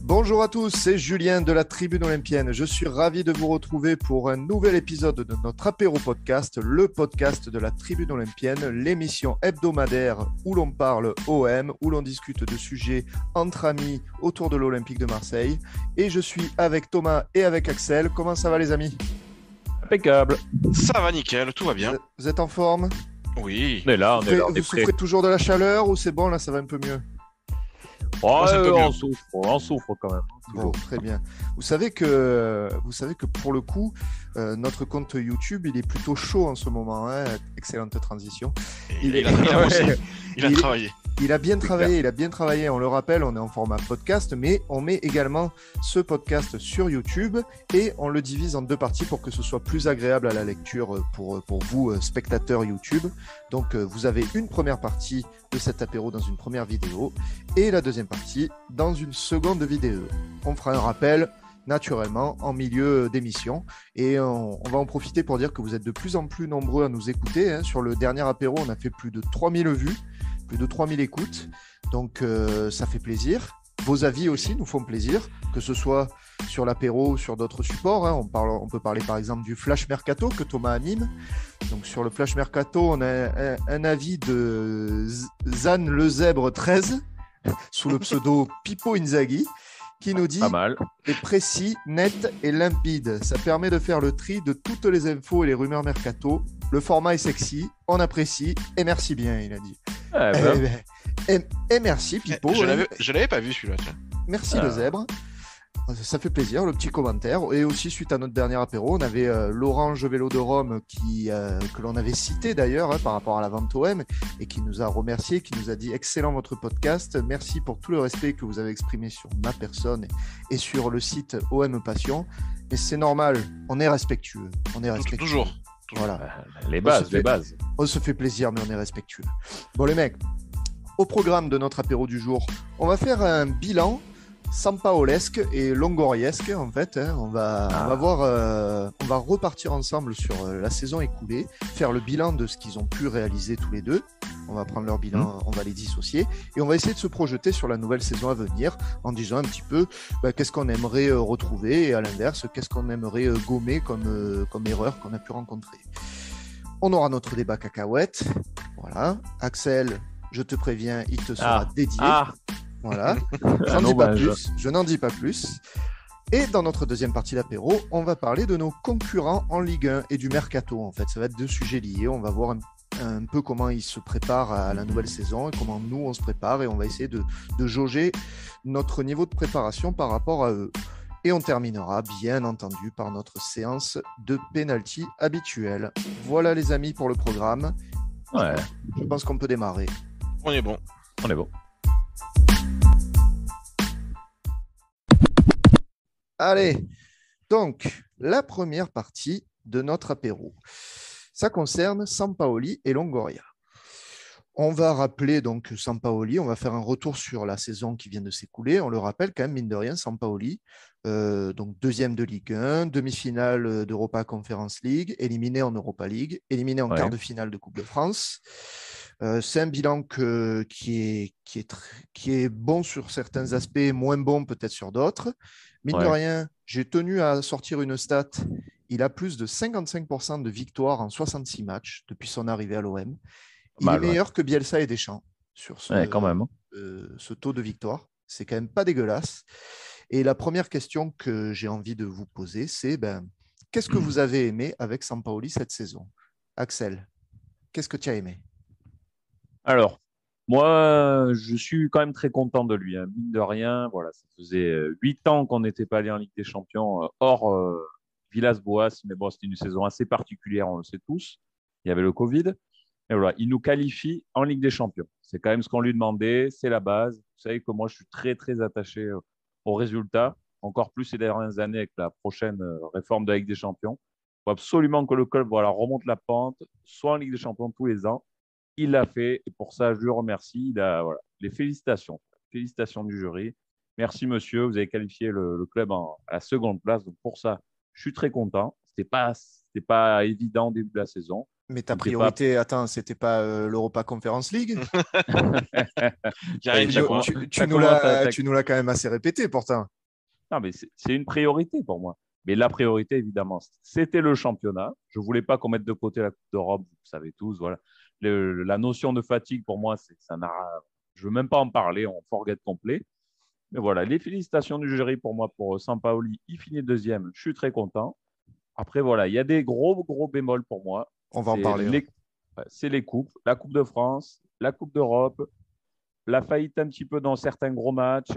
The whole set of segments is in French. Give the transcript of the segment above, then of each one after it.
Bonjour à tous, c'est Julien de la Tribune Olympienne. Je suis ravi de vous retrouver pour un nouvel épisode de notre apéro podcast, le podcast de la Tribune Olympienne, l'émission hebdomadaire où l'on parle OM, où l'on discute de sujets entre amis autour de l'Olympique de Marseille. Et je suis avec Thomas et avec Axel. Comment ça va les amis ? Impeccable. Ça va nickel, tout va bien. Vous êtes en forme ? Oui. On est là, Vous prêt. souffrez toujours de la chaleur ou c'est bon, là ça va un peu mieux ? Oh, c'est un peu mieux. on souffre quand même. Bon, très bien. Vous savez que pour le coup, notre compte YouTube, il est plutôt chaud en ce moment. Hein. Excellente transition. Il a bossé. Il a travaillé. Il a bien travaillé. On le rappelle, on est en format podcast, mais on met également ce podcast sur YouTube et on le divise en deux parties pour que ce soit plus agréable à la lecture pour vous, spectateurs YouTube. Donc, vous avez une première partie de cet apéro dans une première vidéo et la deuxième partie dans une seconde vidéo. On fera un rappel naturellement en milieu d'émission et on va en profiter pour dire que vous êtes de plus en plus nombreux à nous écouter. Hein. Sur le dernier apéro, on a fait plus de 3000 vues, plus de 3000 écoutes, donc ça fait plaisir. Vos avis aussi nous font plaisir, que ce soit sur l'apéro ou sur d'autres supports. Hein. On peut parler par exemple du Flash Mercato que Thomas anime. Donc sur le Flash Mercato, on a un avis de Zan le Zèbre 13 sous le pseudo Pipo Inzaghi, qui nous dit « est précis, net et limpide. Ça permet de faire le tri de toutes les infos et les rumeurs mercato. Le format est sexy, on apprécie et merci bien, il a dit. Et merci Pipo. Je l'avais pas vu celui-là. Tiens. Merci le zèbre. Ça fait plaisir, le petit commentaire. Et aussi, suite à notre dernier apéro, on avait l'Orange Vélodrome que l'on avait cité d'ailleurs par rapport à la vente OM et qui nous a remercié, qui nous a dit « Excellent votre podcast, merci pour tout le respect que vous avez exprimé sur ma personne et sur le site OM Passion. » Mais c'est normal, on est respectueux. Toujours. Voilà. Les bases. On se fait plaisir, mais on est respectueux. Bon les mecs, au programme de notre apéro du jour, on va faire un bilan sampaolesque et longoriesque en fait. Hein. On va repartir ensemble sur la saison écoulée, faire le bilan de ce qu'ils ont pu réaliser tous les deux. On va prendre leur bilan, on va les dissocier et on va essayer de se projeter sur la nouvelle saison à venir en disant un petit peu qu'est-ce qu'on aimerait retrouver et à l'inverse, qu'est-ce qu'on aimerait gommer comme erreur qu'on a pu rencontrer. On aura notre débat cacahuète. Voilà. Axel, je te préviens, il te sera dédié. Voilà, je n'en dis pas plus. Et dans notre deuxième partie d'apéro, on va parler de nos concurrents en Ligue 1 et du mercato. En fait, ça va être deux sujets liés. On va voir un peu comment ils se préparent à la nouvelle saison et comment nous on se prépare et on va essayer de jauger notre niveau de préparation par rapport à eux. Et on terminera bien entendu par notre séance de pénalty habituelle. Voilà les amis pour le programme. Ouais. Je pense qu'on peut démarrer. On est bon. Allez, donc la première partie de notre apéro, ça concerne Sampaoli et Longoria. On va rappeler donc Sampaoli, on va faire un retour sur la saison qui vient de s'écouler. On le rappelle quand même, mine de rien, Sampaoli, donc deuxième de Ligue 1, demi-finale d'Europa Conference League, éliminé en Europa League, éliminé en quart de finale de Coupe de France. C'est un bilan qui est bon sur certains aspects, moins bon peut-être sur d'autres. Mine de rien, j'ai tenu à sortir une stat. Il a plus de 55% de victoires en 66 matchs depuis son arrivée à l'OM. Il est meilleur que Bielsa et Deschamps sur ce taux de victoire. C'est quand même pas dégueulasse. Et la première question que j'ai envie de vous poser, c'est qu'est-ce que vous avez aimé avec Sampaoli cette saison ? Axel, qu'est-ce que tu as aimé ? Alors, moi, je suis quand même très content de lui. Hein. Mine de rien, voilà, ça faisait 8 ans qu'on n'était pas allé en Ligue des Champions, hors Villas-Boas. Mais bon, c'était une saison assez particulière, on le sait tous. Il y avait le Covid. Et voilà, il nous qualifie en Ligue des Champions. C'est quand même ce qu'on lui demandait, c'est la base. Vous savez que moi, je suis très, très attaché aux résultats, encore plus ces dernières années avec la prochaine réforme de la Ligue des Champions. Il faut absolument que le club remonte la pente, soit en Ligue des Champions tous les ans. Il l'a fait et pour ça, je le remercie. Les félicitations. Félicitations du jury. Merci, monsieur. Vous avez qualifié le club à la seconde place. Donc, pour ça, je suis très content. C'était pas évident au début de la saison. Mais ta C'était priorité, attends, c'était pas l'Europa Conference League? J'arrive, Tu j'ai nous, quoi. tu nous l'as quand même assez répété pourtant. Non, mais c'est une priorité pour moi. Mais la priorité, évidemment, c'était le championnat. Je ne voulais pas qu'on mette de côté la Coupe d'Europe, vous le savez tous. Voilà. La notion de fatigue, pour moi, ça n'a, je ne veux même pas en parler, on forget complet. Mais voilà, les félicitations du jury pour moi, pour Sampaoli. Il finit deuxième, je suis très content. Après, voilà, il y a des gros bémols pour moi. On va en parler. Ouais. C'est les coupes, la Coupe de France, la Coupe d'Europe, la faillite un petit peu dans certains gros matchs.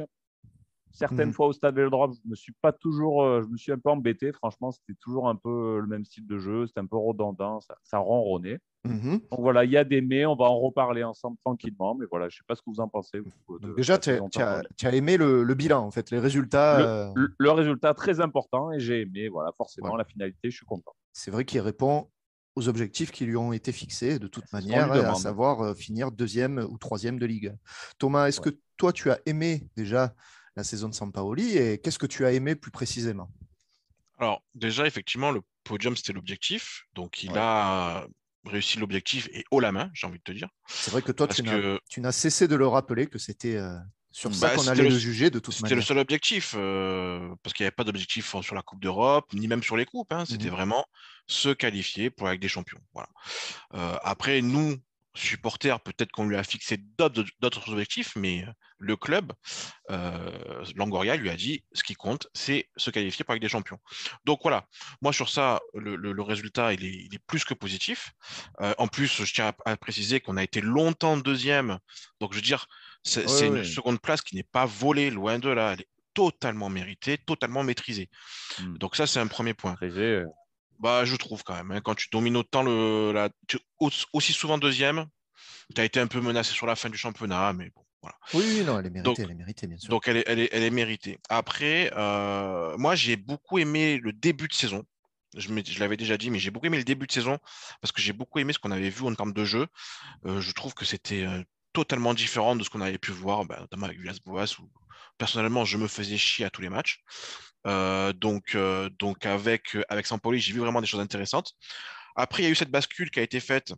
Certaines Mhm. fois au Stade Vélodrome, je me suis un peu embêté. Franchement, c'était toujours un peu le même style de jeu. C'était un peu redondant, ça ronronnait. Mhm. Donc voilà, il y a des mais, on va en reparler ensemble tranquillement. Mais voilà, je ne sais pas ce que vous en pensez Donc de déjà, la saison Sampaoli. tu as aimé le bilan, en fait, les résultats. Le résultat très important et j'ai aimé. Voilà, forcément, Voilà. la finalité, je suis content. C'est vrai qu'il répond aux objectifs qui lui ont été fixés de toute C'est ce qu'on manière, lui à demande. savoir finir deuxième ou troisième de Ligue. Thomas, est-ce Ouais. que toi, tu as aimé déjà la saison de Sampaoli et qu'est-ce que tu as aimé plus précisément? Alors, déjà, effectivement, le podium, c'était l'objectif. Donc, il Ouais. a réussi l'objectif et haut la main, j'ai envie de te dire. C'est vrai que toi, Parce que tu n'as cessé de le rappeler que c'était sur ça bah, qu'on allait le juger de toute c'était le manière. seul objectif. Parce qu'il n'y avait pas d'objectif sur la Coupe d'Europe, ni même sur les coupes, hein. C'était Mhm. vraiment se qualifier pour la Ligue des Champions. Voilà. Après, nous, supporters, peut-être qu'on lui a fixé d'autres objectifs, mais le club, Longoria lui a dit ce qui compte, c'est se qualifier pour la Ligue des Champions. Donc voilà, moi sur ça, le résultat, il est plus que positif. En plus, je tiens à préciser qu'on a été longtemps deuxième. Donc je veux dire, Oui, c'est une oui. seconde place qui n'est pas volée, loin de là. Elle est totalement méritée, totalement maîtrisée. Hmm. Donc ça, c'est un premier point. Très, Bah, je trouve quand même, hein, quand tu domines autant aussi souvent deuxième, tu as été un peu menacé sur la fin du championnat, mais bon, voilà. Oui, oui, non, Donc, elle est méritée, bien sûr. donc elle est méritée. Après, moi, j'ai beaucoup aimé le début de saison. Je l'avais déjà dit, mais j'ai beaucoup aimé le début de saison parce que j'ai beaucoup aimé ce qu'on avait vu en termes de jeu. Je trouve que c'était totalement différent de ce qu'on avait pu voir, bah, notamment avec Villas-Boas, où personnellement, je me faisais chier à tous les matchs. Donc avec Sampaoli, j'ai vu vraiment des choses intéressantes. Après, il y a eu cette bascule qui a été faite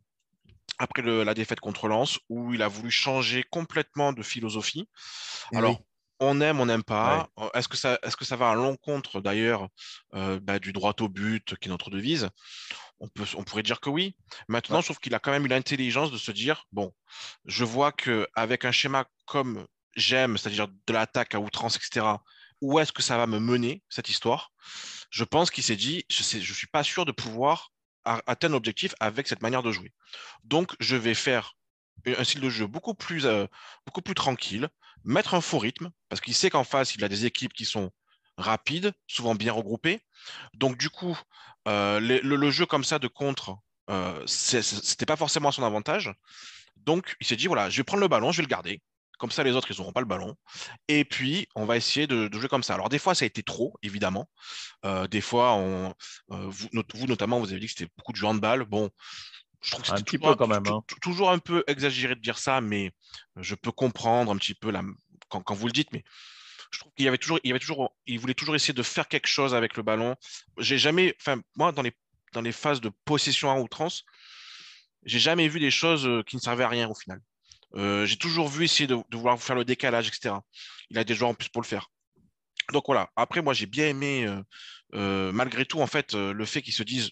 après la défaite contre Lens, où il a voulu changer complètement de philosophie. Et oui. Alors, on n'aime ouais. pas. Est-ce que ça va à l'encontre d'ailleurs du droit au but, qui est notre devise? On pourrait dire que oui. Maintenant, Bah, je trouve qu'il a quand même eu l'intelligence de se dire, bon, je vois que avec un schéma comme j'aime, c'est-à-dire de l'attaque à outrance, etc., où est-ce que ça va me mener, cette histoire? Je pense qu'il s'est dit, je suis pas sûr de pouvoir atteindre l'objectif avec cette manière de jouer. Donc, je vais faire un style de jeu beaucoup plus tranquille, mettre un faux rythme, parce qu'il sait qu'en face, il a des équipes qui sont rapides, souvent bien regroupées. Donc, du coup, le jeu comme ça de contre, c'était pas forcément à son avantage. Donc, il s'est dit, voilà, je vais prendre le ballon, je vais le garder. Comme ça, les autres, ils n'auront pas le ballon. Et puis, on va essayer de jouer comme ça. Alors, des fois, ça a été trop, évidemment. Des fois, vous notamment, vous avez dit que c'était beaucoup de jeu handball. Bon, je trouve que Un c'était petit peu quand même. Hein. toujours un peu exagéré de dire ça, mais je peux comprendre un petit peu quand vous le dites, mais je trouve il voulait toujours essayer de faire quelque chose avec le ballon. J'ai jamais, enfin, moi, dans les phases de possession à outrance, j'ai jamais vu des choses qui ne servaient à rien au final. J'ai toujours vu essayer de vouloir faire le décalage, etc. Il a des joueurs en plus pour le faire. Donc voilà. Après, moi, j'ai bien aimé, malgré tout, en fait, le fait qu'ils se disent,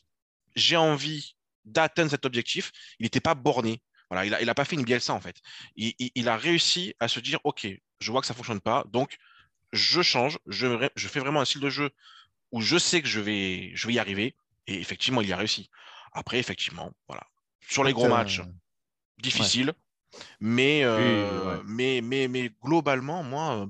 j'ai envie d'atteindre cet objectif. Il n'était pas borné. Voilà, il a pas fait une Bielsa, en fait. Il a réussi à se dire, OK, je vois que ça fonctionne pas, donc je change, je fais vraiment un style de jeu où je sais que je vais y arriver. Et effectivement, il y a réussi. Après, effectivement, voilà. Sur les écoute, gros matchs, ouais. difficile, mais, Oui, ouais. globalement, moi,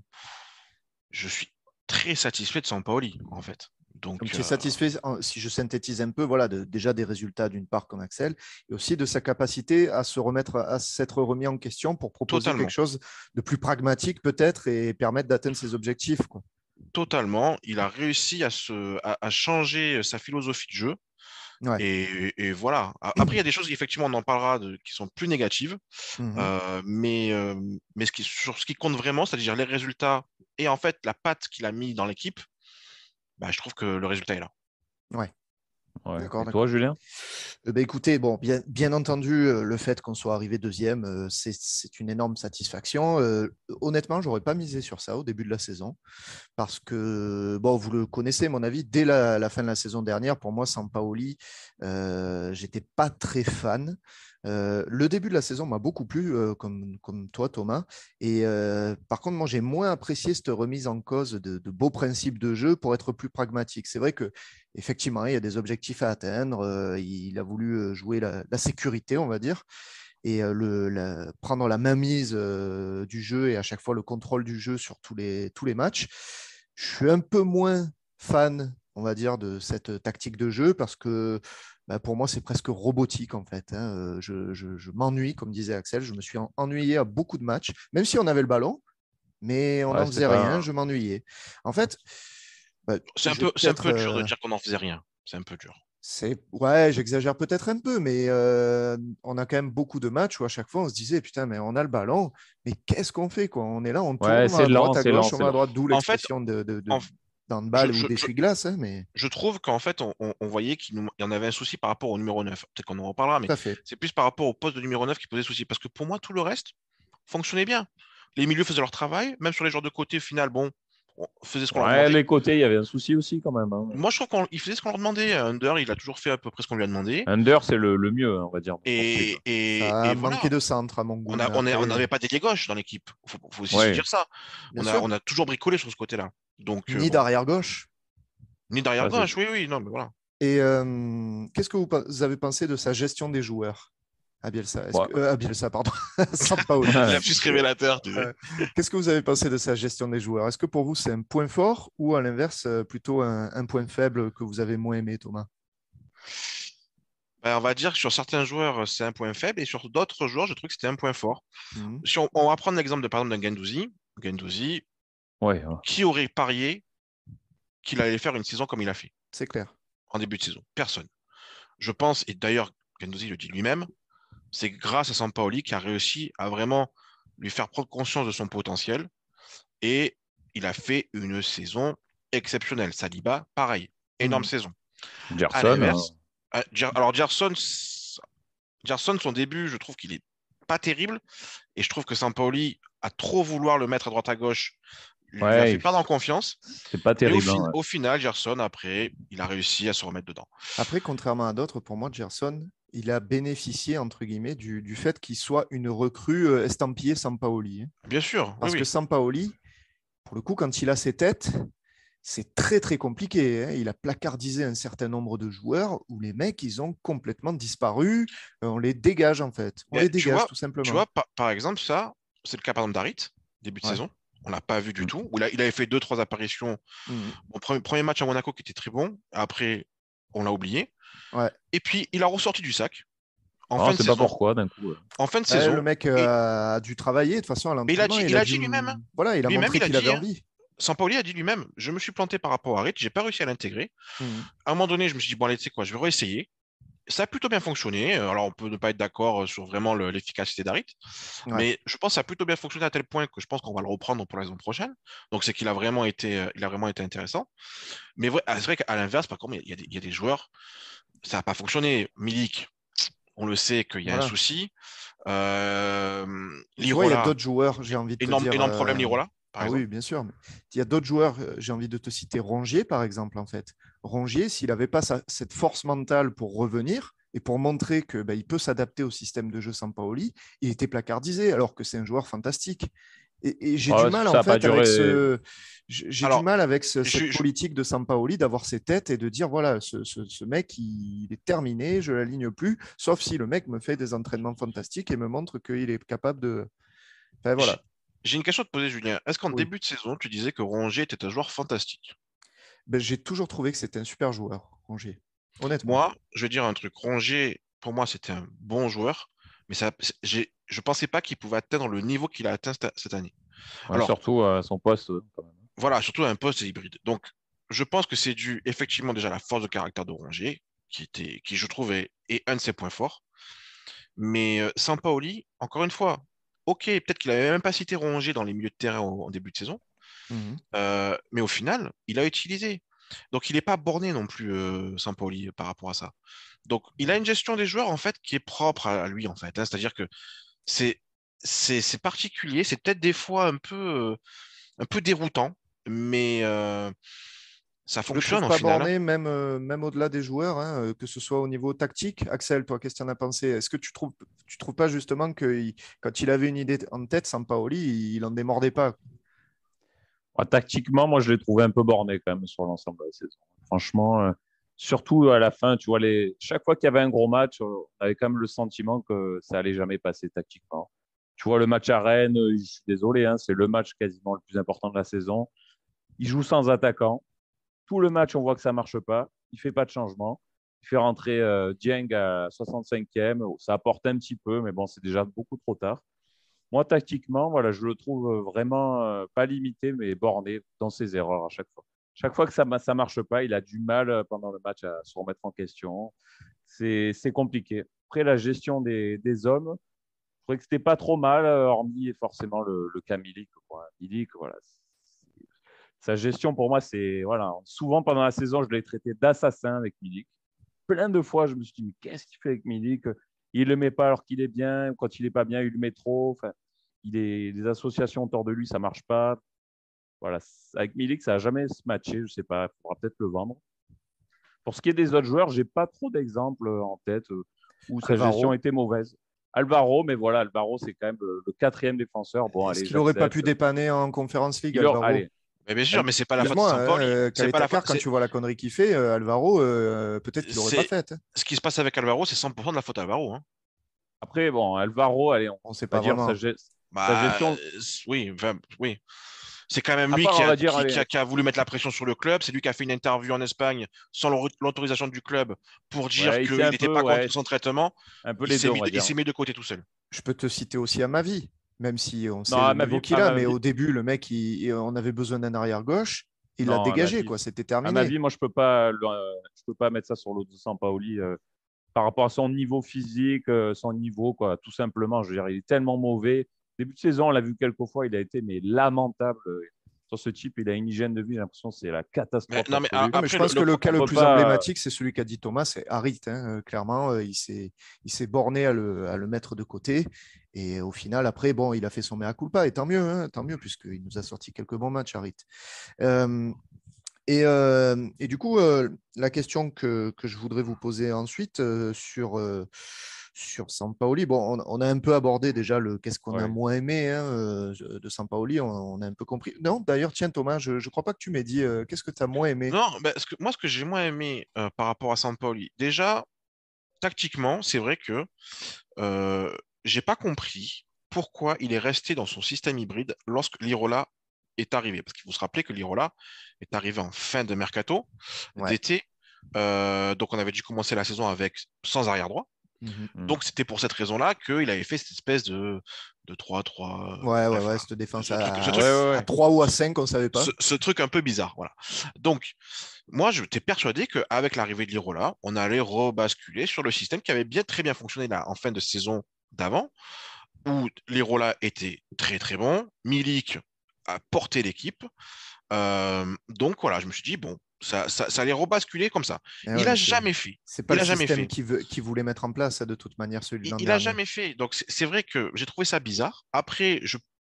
je suis très satisfait de Sampaoli, en fait. Donc, Donc, tu es satisfait, si je synthétise un peu, voilà, déjà des résultats d'une part comme Axel, et aussi de sa capacité à se remettre, à s'être remis en question pour proposer quelque totalement. chose de plus pragmatique peut-être et permettre d'atteindre ses objectifs, quoi. Totalement. Il a réussi à changer sa philosophie de jeu. Ouais. Et voilà. Après, il y a des choses, effectivement, on en parlera, qui sont plus négatives. Mhm. Mais sur ce qui compte vraiment, c'est-à-dire les résultats et en fait la patte qu'il a mis dans l'équipe, bah, je trouve que le résultat est là. Ouais. Ouais. D'accord, Et toi, d'accord. Julien? Écoutez, bon, bien entendu, le fait qu'on soit arrivé deuxième, c'est une énorme satisfaction. Honnêtement, j'aurais pas misé sur ça au début de la saison parce que, bon, vous le connaissez, mon avis, dès la fin de la saison dernière, pour moi, Sampaoli, j'étais pas très fan. Le début de la saison m'a beaucoup plu, comme toi, Thomas. Et par contre, moi, j'ai moins apprécié cette remise en cause de beaux principes de jeu pour être plus pragmatique. C'est vrai que effectivement, il y a des objectifs à atteindre. Il a voulu jouer la sécurité, on va dire, et prendre la mainmise du jeu et à chaque fois le contrôle du jeu sur tous les matchs. Je suis un peu moins fan, on va dire, de cette tactique de jeu parce que bah, pour moi, c'est presque robotique en fait, hein. Je m'ennuie, comme disait Axel. Je me suis ennuyé à beaucoup de matchs, même si on avait le ballon, mais on Ouais, n'en c'était faisait rien. pas. Je m'ennuyais. En fait, bah, C'est un je vais peu, c'est un peut-être peu dur de dire qu'on n'en faisait rien. C'est un peu dur. ouais, j'exagère peut-être un peu, mais on a quand même beaucoup de matchs où à chaque fois on se disait putain, mais on a le ballon, mais qu'est-ce qu'on fait quoi? On est là, on Ouais, tourne à droite, à c'est lent, gauche, on c'est va à lent. droite, d'où En fait, l'expression en- je, d'handball ou je, je, d'essuie-glace, hein, mais je trouve qu'en fait, on voyait il y en avait un souci par rapport au numéro 9. Peut-être qu'on en reparlera, mais tout à fait. c'est plus par rapport au poste de numéro 9 qui posait souci. Parce que pour moi, tout le reste fonctionnait bien. Les milieux faisaient leur travail, même sur les joueurs de côté, au final, bon, on faisait ce qu'on leur Ouais, demandait. les côtés, il y avait un souci aussi quand même, hein. Moi, je trouve qu'il faisait ce qu'on leur demandait. Under, il a toujours fait à peu près ce qu'on lui a demandé. Under, c'est le mieux, hein, on va dire, pour suivre. Ça Et a manqué voilà. de centre à mon goût, mais On après, n'avait pas d'ailier gauche dans l'équipe. Faut aussi se Ouais, dire ça. bien sûr, On a toujours bricolé sur ce côté-là. Donc, ni bon. d'arrière gauche. Ni derrière ça c'est gauche, sûr. oui, oui, non, mais voilà. Et qu'est-ce que vous avez pensé de sa gestion des joueurs à Bielsa? Bon. À Bielsa, pardon, Sampaoli. Lapsus révélateur, tu sais. Euh, Qu'est-ce que vous avez pensé de sa gestion des joueurs? Est-ce que pour vous, c'est un point fort ou à l'inverse, plutôt un point faible que vous avez moins aimé, Thomas? Ben, on va dire que sur certains joueurs, c'est un point faible, et sur d'autres joueurs, je trouve que c'était un point fort. Mhm. Si on va prendre l'exemple de, par exemple, d'un Guendouzi. Guendouzi, Ouais, ouais. qui aurait parié qu'il allait faire une saison comme il a fait C'est clair. en début de saison? Personne. Je pense, et d'ailleurs, Guendouzi le dit lui-même, c'est grâce à Sampaoli qui a réussi à vraiment lui faire prendre conscience de son potentiel, et il a fait une saison exceptionnelle. Saliba, pareil, énorme Mhm. saison. À Gerson, l'inverse, alors Gerson, son début, je trouve qu'il est pas terrible. Et je trouve que Sampaoli, à trop vouloir le mettre à droite à gauche, lui a fait ouais, perdre en confiance. c'est pas Mais terrible, hein, ouais. au final, Gerson, après, il a réussi à se remettre dedans. Après, contrairement à d'autres, pour moi, Gerson, il a bénéficié, entre guillemets, du fait qu'il soit une recrue estampillée Sampaoli, hein. Bien sûr, oui, Parce que oui. Sampaoli, pour le coup, quand il a ses têtes, c'est très très compliqué, hein. Il a placardisé un certain nombre de joueurs où les mecs, ils ont complètement disparu. On les dégage en fait. On Mais les dégage tout tu simplement. vois par exemple, ça, c'est le cas par exemple d'Harit, début de Ouais. saison. On l'a pas vu du Mm. tout. Il avait fait deux, trois apparitions. Mm. Bon, premier match à Monaco qui était très bon. Après, on l'a oublié. Ouais. Et puis, il a ressorti du sac en Non, fin de c'est pas saison. pourquoi d'un coup. En fin de Ouais, le saison. mec Et, a dû travailler de toute façon à mais l'entraînement. il a dit lui-même, hein. Voilà, il a Lui-même, montré il a qu'il avait dit, hein, envie. Sampaoli a dit lui-même, je me suis planté par rapport à Harit, j'ai pas réussi à l'intégrer. Mm. À un moment donné, je me suis dit, bon, allez, tu sais quoi, je vais réessayer. Ça a plutôt bien fonctionné. Alors, on peut ne pas être d'accord sur vraiment l'efficacité d'Harit, Ouais. mais je pense que ça a plutôt bien fonctionné à tel point que je pense qu'on va le reprendre pour la saison prochaine. Donc, c'est il a vraiment été intéressant. Mais c'est vrai qu'à l'inverse, par contre, il y a des joueurs, ça n'a pas fonctionné. Milik, on le sait qu'il y a un Voilà. souci. Et tu vois, il y a Lirola, d'autres joueurs, j'ai envie de te énorme, dire. énorme problème, Lirola, par Ah oui, exemple. bien sûr. Mais il y a d'autres joueurs, j'ai envie de te citer Rongier, par exemple, en fait. Rongier, s'il n'avait pas cette force mentale pour revenir et pour montrer que il peut s'adapter au système de jeu Sampaoli, il était placardisé, alors que c'est un joueur fantastique. Et j'ai du Ouais, mal, en ça a pas fait, avec duré. j'ai du Alors, mal avec cette je, je- politique de Sampaoli d'avoir ses têtes et de dire, voilà, ce mec, il est terminé, je ne l'aligne plus, sauf si le mec me fait des entraînements fantastiques et me montre qu'il est capable de... Enfin, j'ai voilà. j'ai une question à te poser, Julien. Est-ce qu'en Oui. début de saison, tu disais que Rongier était un joueur fantastique? J'ai toujours trouvé que c'était un super joueur, Rongier. Honnêtement. Moi, je vais dire un truc. Rongier, pour moi, c'était un bon joueur, mais je pensais pas qu'il pouvait atteindre le niveau qu'il a atteint cette année. Ouais, Alors, surtout à son poste, quand même. voilà, surtout à un poste hybride. Donc, je pense que c'est dû effectivement déjà à la force de caractère de Rongier, qui je trouve est un de ses points forts. Mais Sampaoli, encore une fois, ok, peut-être qu'il avait même pas cité Rongier dans les milieux de terrain en début de saison, Mhm. mais au final, il a utilisé. Donc, il n'est pas borné non plus, Sampaoli, par rapport à ça. Donc, il a une gestion des joueurs, en fait, qui est propre à lui, en fait, hein. C'est-à-dire que c'est, c'est particulier. C'est peut-être des fois un peu déroutant, mais ça Tu le trouves fonctionne au pas final, hein. borné, même au-delà des joueurs, hein, que ce soit au niveau tactique. Axel, toi, qu'est-ce que tu en as pensé? Est-ce que tu trouves pas justement que quand il avait une idée en tête, Sampaoli, il en démordait pas? Tactiquement, moi, je l'ai trouvé un peu borné quand même sur l'ensemble de la saison. Franchement, surtout à la fin, tu vois, chaque fois qu'il y avait un gros match, on avait quand même le sentiment que ça allait jamais passer tactiquement. Tu vois, le match à Rennes, je suis désolé, hein, c'est le match quasiment le plus important de la saison. Il joue sans attaquant. Tout le match, on voit que ça marche pas. Il fait pas de changement. Il fait rentrer Dieng à 65e. Ça apporte un petit peu, mais bon, c'est déjà beaucoup trop tard. Moi, tactiquement, voilà, je le trouve vraiment pas limité, mais borné dans ses erreurs à chaque fois. Chaque fois que ça marche pas, il a du mal pendant le match à se remettre en question. C'est compliqué. Après, la gestion des hommes, je trouvais que c'était pas trop mal, hormis forcément le cas Milik, quoi. Milik, voilà. Sa gestion, pour moi, c'est. Voilà. Souvent, pendant la saison, je l'ai traité d'assassin avec Milik. Plein de fois, je me suis dit, mais qu'est-ce qu'il fait avec Milik? Il le met pas alors qu'il est bien. Quand il est pas bien, il le met trop. Enfin, les associations autour de lui, ça marche pas. Voilà. Avec Milik, ça n'a jamais se matché. Je sais pas. Il faudra peut-être le vendre. Pour ce qui est des autres joueurs, j'ai pas trop d'exemples en tête où sa gestion Alvaro, était mauvaise. Alvaro, mais voilà, Alvaro, c'est quand même le quatrième défenseur. Bon, est-ce allez, qu'il aurait pas pu j'accepte. dépanner en Conference League, Alvaro? Allez, Mais bien sûr, mais c'est pas la faute de Excuse-moi, Sampaoli. hein, C'est pas la faute. Kaletakar, quand tu vois la connerie qu'il fait, Alvaro, peut-être qu'il l'aurait pas C'est faite, hein. ce qui se passe avec Alvaro, c'est 100% de la faute à Alvaro, hein. après, bon, Alvaro, allez, on On ne sait va pas dire vraiment. sa Bah, gestion. oui, enfin, oui. C'est quand même À lui part, on va dire, allez, qui a voulu mettre la pression sur le club. C'est lui qui a fait une interview en Espagne sans l'autorisation du club pour dire ouais, il s'est qu'il un n'était peu, pas contre ouais, son traitement. un peu les deux, on va Il dire. s'est mis de côté tout seul. Je peux te citer aussi à ma vie, même si on Non, sait le niveau qu'il à a, ma mais vie, au début, le mec, on avait besoin d'un arrière-gauche, il l'a non, dégagé, quoi, c'était terminé. moi, je peux pas mettre ça sur l'eau de Sampaoli par rapport à son niveau physique, son niveau, quoi, tout simplement. Je veux dire, il est tellement mauvais. Début de saison, on l'a vu quelques fois, il a été mais lamentable. Sur ce type, il a une hygiène de vie, j'ai l'impression que c'est la Mais, catastrophe non, mais absolue. Non, mais je après, pense que le cas On le peut plus pas. emblématique, c'est celui qu'a dit Thomas, c'est Harit, hein, clairement, il s'est borné à le mettre de côté. Et au final, après, bon, il a fait son mea culpa, et tant mieux, puisqu'il nous a sorti quelques bons matchs, Harit. Euh, et du coup, la question que je voudrais vous poser ensuite sur Sampaoli, bon, on a un peu abordé déjà le qu'est-ce qu'on a Ouais. moins aimé, hein, de Sampaoli, on a un peu compris. Non, d'ailleurs, tiens, Thomas, je ne crois pas que tu m'aies dit qu'est-ce que tu as moins aimé. non, bah, moi, ce que j'ai moins aimé par rapport à Sampaoli, déjà, tactiquement, c'est vrai que euh, j'ai pas compris pourquoi il est resté dans son système hybride lorsque l'Irola est arrivé. Parce qu'il faut se rappeler que l'Irola est arrivé en fin de mercato Ouais. d'été. Donc on avait dû commencer la saison avec sans arrière droit. Mhm. Hmm. Donc c'était pour cette raison-là qu'il avait fait cette espèce de 3-3. Ouais, Bref, ouais, voilà. cette défense Ce Ouais, truc, ouais, à ouais. 3 ou à 5, on ne savait pas. ce truc un peu bizarre. Voilà. Donc, moi, je t'ai persuadé qu'avec l'arrivée de l'Irola, on allait rebasculer sur le système qui avait bien très bien fonctionné là, en fin de saison d'avant, où l'Irola était très très bon, Milik a porté l'équipe. Donc voilà, je me suis dit, bon, ça allait rebasculer comme ça. Eh ouais, Il mais a jamais fait. c'est pas Il le a jamais système fait. qui voulait mettre en place, ça, de toute manière, celui de l'an Il a dernier. jamais fait. Donc c'est vrai que j'ai trouvé ça bizarre. Après,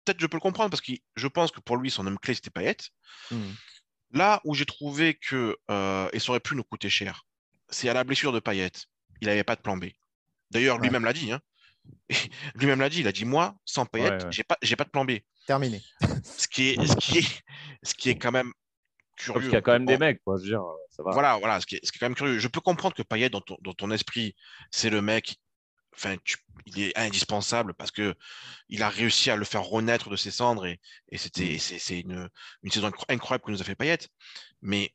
peut-être je peux le comprendre parce que je pense que pour lui, son homme clé, c'était Payet. Hmm. Là où j'ai trouvé que et ça aurait pu nous coûter cher, c'est à la blessure de Payet. Il n'avait pas de plan B. D'ailleurs, Ouais, lui-même l'a dit, hein. Lui-même l'a dit. Il a dit, moi, sans Payet, Ouais, ouais. j'ai pas de plan B. terminé. Ce qui est quand même Parce curieux. qu'il y a quand même des mecs, quoi. Je veux dire, ça va. Voilà, ce qui est quand même curieux. Je peux comprendre que Payet, dans ton esprit, c'est le mec, enfin, il est indispensable parce que il a réussi à le faire renaître de ses cendres et Hmm. c'est une saison incroyable que nous a fait Payet. Mais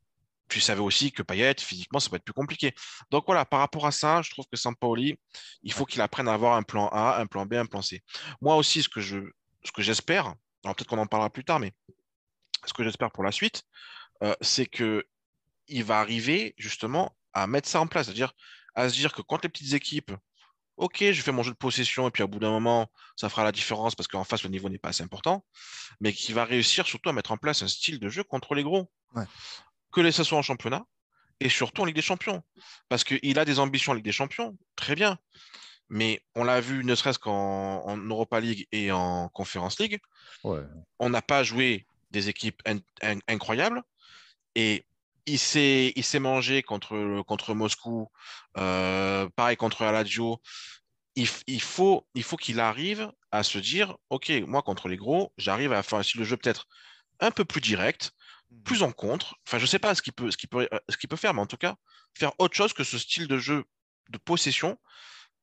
tu savais aussi que Payet, physiquement, ça peut être plus compliqué. Donc voilà, par rapport à ça, je trouve que Sampaoli, il faut qu'il apprenne à avoir un plan A, un plan B, un plan C. Moi aussi, ce que j'espère, alors peut-être qu'on en parlera plus tard, mais ce que j'espère pour la suite, c'est que il va arriver justement à mettre ça en place, c'est-à-dire à se dire que quand les petites équipes, ok, je fais mon jeu de possession et puis à bout d'un moment, ça fera la différence parce qu'en face, le niveau n'est pas assez important, mais qui va réussir surtout à mettre en place un style de jeu contre les gros. Ouais. que ce soit en championnat et surtout en Ligue des Champions. Parce qu'il a des ambitions en Ligue des Champions, très bien. Mais on l'a vu ne serait-ce qu'en Europa League et en Conference League, Ouais. on n'a pas joué des équipes incroyables et il s'est mangé contre Moscou, pareil contre la Lazio. Il faut qu'il arrive à se dire, OK, moi contre les gros, j'arrive à faire le jeu peut-être un peu plus direct, Mhm. plus en contre. Enfin, je sais pas ce qu'il peut faire, mais en tout cas, faire autre chose que ce style de jeu de possession,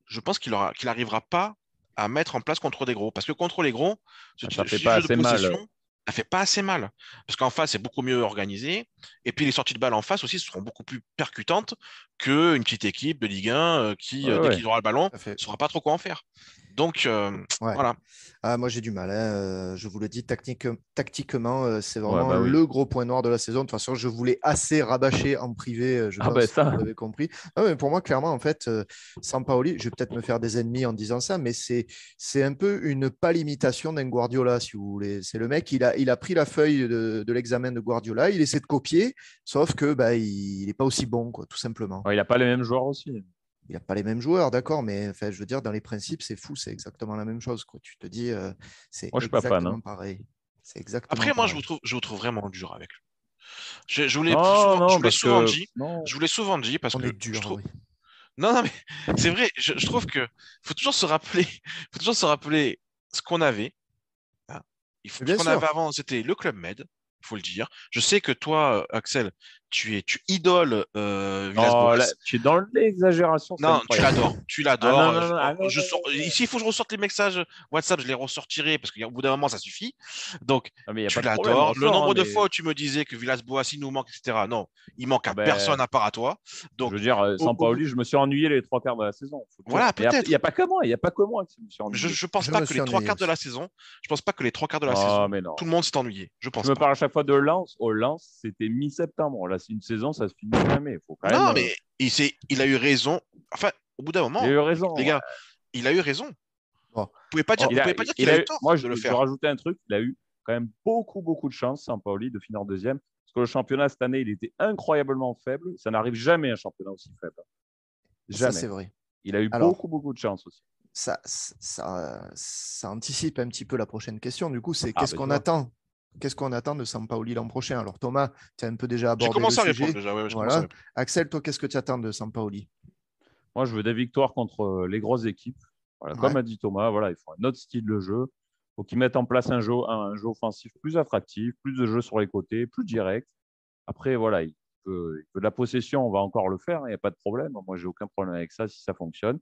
je pense qu'il arrivera pas à mettre en place contre des gros. Parce que contre les gros, Ça ce fait style pas de jeu de assez mal. possession, ça fait pas assez mal. Parce qu'en face, c'est beaucoup mieux organisé. Et puis les sorties de balles en face aussi seront beaucoup plus percutantes qu'une petite équipe de Ligue 1 qui, Ouais, dès ouais. qu'il aura le ballon, Tout à ne fait. saura pas trop quoi en faire. Donc, Ouais. voilà. Ah, moi, j'ai du mal, hein. Je vous le dis, tactiquement, c'est Ouais, vraiment bah oui. le gros point noir de la saison. De toute façon, je voulais assez rabâcher en privé, je Ah ben pense que ça. vous l'avez compris. Non, mais pour moi, clairement, en fait, Sampaoli, je vais peut-être me faire des ennemis en disant ça, mais c'est un peu une pâle imitation d'un Guardiola, si vous voulez. C'est le mec, il a pris la feuille de l'examen de Guardiola, il essaie de copier, sauf que bah, il n'est pas aussi bon, quoi, tout simplement. Ouais, il n'a pas les mêmes joueurs aussi. Il n'a pas les mêmes joueurs, d'accord, mais enfin, je veux dire, dans les principes, c'est fou, c'est exactement la même chose, quoi. Tu te dis, c'est Moi, je suis pas fan, hein. exactement pareil. C'est exactement Après, moi, pareil. je vous trouve vraiment dur avec lui. Non, Je non, vous l'ai parce souvent que dit. non. Je vous l'ai souvent dit parce On est que je dur, trouve. oui. Non, non, mais c'est vrai. Je trouve que faut toujours se rappeler, faut toujours se rappeler ce qu'on avait. Hein. Mais Ce bien qu'on avait sûr. avant, c'était le Club Med, il faut le dire. Je sais que toi, Axel, tu idoles Oh, là, Villas-Boas. tu es dans l'exagération, c'est Non, tu incroyable. l'adores, tu Ah non, l'adores. non, non, ah non, non, non, Ici, il faut que je ressorte les messages WhatsApp, je les ressortirai parce qu'au bout d'un moment, ça suffit. Donc, non, mais il n'y a tu pas de problème, l'adores. Le ressort, hein, nombre de mais fois où tu me disais que Villas-Boas, il nous manque, etc. Non, il manque ah à ben, personne à part à toi. je veux Donc, dire, sans au bout, Paoli, je me suis ennuyé les trois quarts de la saison, faut le dire. voilà, Mais il n'y a peut-être. pas que moi, il n'y a pas que moi qui me suis Je ennuyé. ne pense Je pas me que suis les trois ennuyé quarts de la aussi. saison, je pense pas que les trois quarts de la Ah, saison, mais non. tout le monde s'est ennuyé. Je Tu pense me pas. parles à chaque fois de Lens. Au Lens, c'était mi-septembre. Là, c'est une saison, ça se finit jamais. Il faut quand même. Non, mais il a eu raison. Enfin, au bout d'un Il a moment, eu les raison. gars, il a eu raison. Bon. Vous Oh, pouvez pas dire qu'il a eu tort Moi, de le je faire. rajoutais un truc. Il a eu quand même beaucoup, beaucoup de chance, Sampaoli, de finir deuxième. Parce que le championnat cette année, il était incroyablement faible. Ça n'arrive jamais un championnat aussi faible. ça, c'est Jamais. vrai. Il a eu Alors, beaucoup, beaucoup de chance aussi. ça anticipe un petit peu la prochaine question. Du coup, c'est Ah, qu'est-ce ben tu qu'on vois. attend? Qu'est-ce qu'on attend de Sampaoli l'an prochain? Alors, Thomas, tu as un peu déjà J'ai abordé le commencé à répondre sujet. déjà. Ouais, je commence à Voilà. répondre. Axel, toi, qu'est-ce que tu attends de Sampaoli? Moi, je veux des victoires contre les grosses équipes. Voilà, comme Ouais. a dit Thomas, voilà, il faut un autre style de jeu. Il faut qu'ils mettent en place un jeu offensif plus attractif, plus de jeux sur les côtés, plus direct. Après, voilà, il veut de la possession, on va encore le faire, il n'y a pas de problème. Moi, j'ai aucun problème avec ça si ça fonctionne.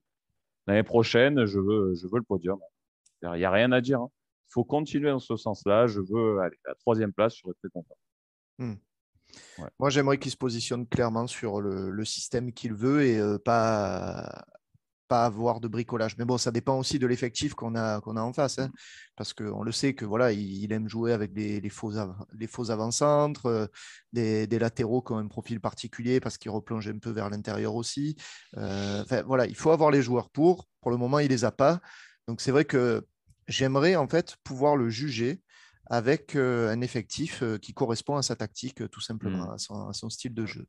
L'année prochaine, je veux le podium. Il n'y a rien à dire, hein. Il faut continuer dans ce sens-là. Je veux aller à la troisième place, je serais très content. Hmm. Ouais. Moi, j'aimerais qu'il se positionne clairement sur le système qu'il veut et pas avoir de bricolage. Mais bon, ça dépend aussi de l'effectif qu'on a en face, hein, parce qu'on le sait que voilà, il aime jouer avec les faux avant-centres, des latéraux qui ont un profil particulier parce qu'ils replongent un peu vers l'intérieur aussi. Enfin, voilà, il faut avoir les joueurs pour. Pour le moment, il les a pas. Donc c'est vrai que j'aimerais en fait pouvoir le juger avec un effectif qui correspond à sa tactique, tout simplement, Hmm. à son style de jeu.